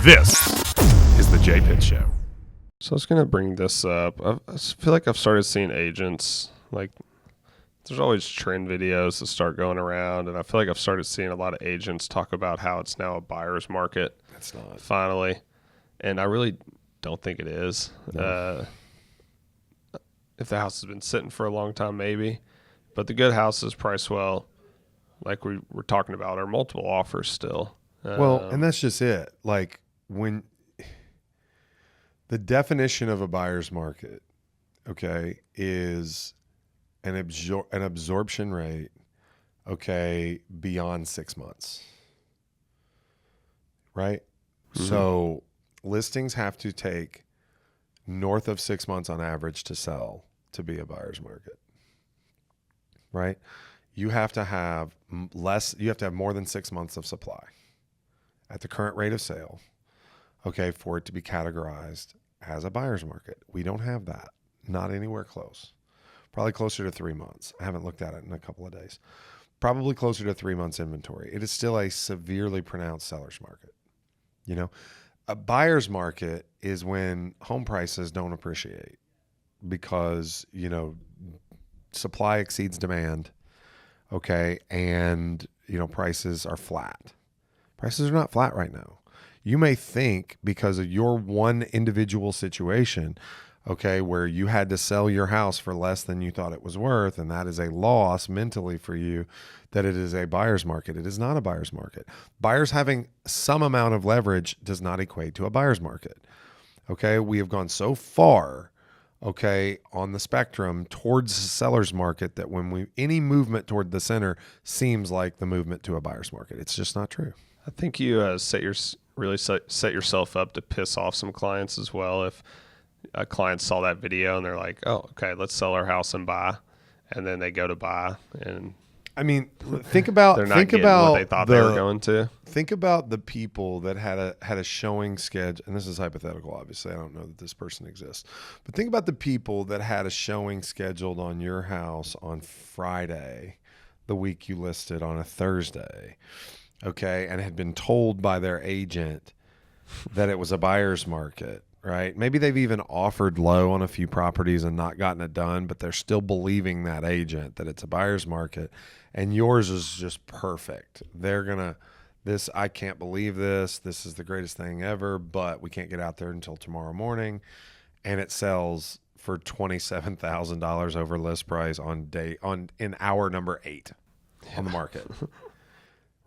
This is the J Pitt Show. So I was going to bring this up. I feel like I've started seeing agents, like, there's always trend videos that start going around, and I feel like I've started seeing a lot of agents talk about how it's now a buyer's market. It's not. Finally. And I really don't think it is. No. If the house has been sitting for a long time, maybe. But the good houses price well, like we were talking about, are multiple offers still. Well, and that's just it. Like, when the definition of a buyer's market, okay, is an absorption rate, okay, beyond 6 months, right? Mm-hmm. So listings have to take north of 6 months on average to sell to be a buyer's market, right? You have to have you have to have more than 6 months of supply at the current rate of sale, okay, for it to be categorized as a buyer's market. We don't have that, not anywhere close. Probably closer to 3 months. I haven't looked at it in a couple of days. Probably closer to 3 months inventory. It is still a severely pronounced seller's market. You know, a buyer's market is when home prices don't appreciate because, you know, supply exceeds demand, okay, and, you know, prices are flat. Prices are not flat right now. You may think because of your one individual situation, okay, where you had to sell your house for less than you thought it was worth, and that is a loss mentally for you, that it is a buyer's market. It is not a buyer's market. Buyers having some amount of leverage does not equate to a buyer's market. Okay, we have gone so far, okay, on the spectrum towards the seller's market that when any movement toward the center seems like the movement to a buyer's market. It's just not true. I think you set yourself up to piss off some clients as well. If a client saw that video and they're like, "Oh, okay, let's sell our house and buy," and then they go to buy, and I mean, think about what they thought they were going to. Think about the people that had a showing schedule, and this is hypothetical, obviously. I don't know that this person exists, but think about the people that had a showing scheduled on your house on Friday, the week you listed on a Thursday. Okay, and had been told by their agent that it was a buyer's market, right? Maybe they've even offered low on a few properties and not gotten it done, but they're still believing that agent that it's a buyer's market, and yours is just perfect. They're going to, I can't believe this. This is the greatest thing ever, but we can't get out there until tomorrow morning, and it sells for $27,000 over list price in hour number 8 on the market.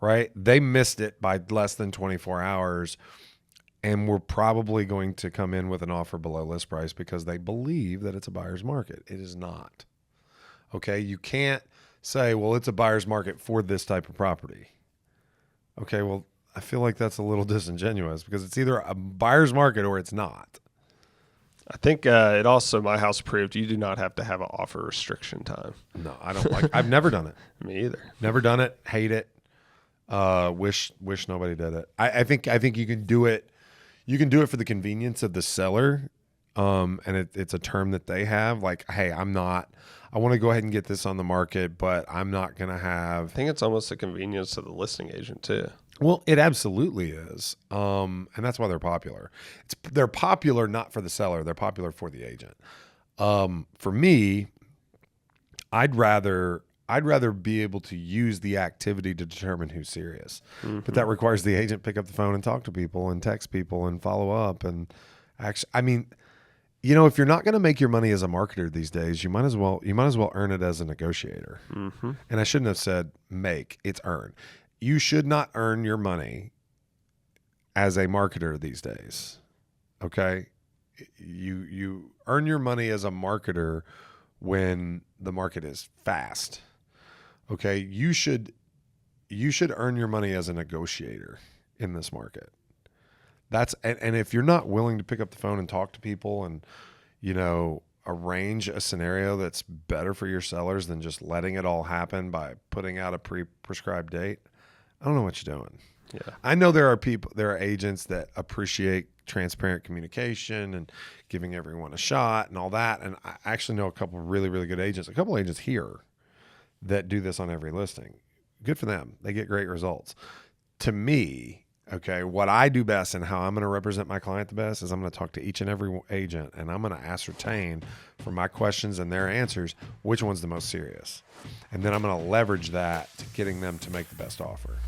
Right? They missed it by less than 24 hours, and we're probably going to come in with an offer below list price because they believe that it's a buyer's market. It is not. Okay? You can't say, well, it's a buyer's market for this type of property. Okay, well, I feel like that's a little disingenuous because it's either a buyer's market or it's not. I think it also, my house proved, you do not have to have an offer restriction time. No, I don't like. I've never done it. Me either. Never done it. Hate it. Wish nobody did it. I think you can do it. You can do it for the convenience of the seller. And it's a term that they have, like, hey, I want to go ahead and get this on the market, but I'm not going to have. I think it's almost a convenience to the listing agent too. Well, it absolutely is. And that's why they're popular. They're popular not for the seller. They're popular for the agent. For me, I'd rather be able to use the activity to determine who's serious. Mm-hmm. But that requires the agent pick up the phone and talk to people and text people and follow up. And actually, I mean, you know, if you're not going to make your money as a marketer these days, you might as well earn it as a negotiator. Mm-hmm. And I shouldn't have said make, it's earn. You should not earn your money as a marketer these days. Okay? You earn your money as a marketer when the market is fast. Okay, you should earn your money as a negotiator in this market. And if you're not willing to pick up the phone and talk to people and, you know, arrange a scenario that's better for your sellers than just letting it all happen by putting out a prescribed date, I don't know what you're doing. Yeah. I know there are agents that appreciate transparent communication and giving everyone a shot and all that. And I actually know a couple of really, really good agents, a couple of agents here that do this on every listing. Good for them. They get great results. To me, Okay, what I do best and how I'm going to represent my client the best is I'm going to talk to each and every agent, and I'm going to ascertain from my questions and their answers which one's the most serious. And then I'm going to leverage that to getting them to make the best offer.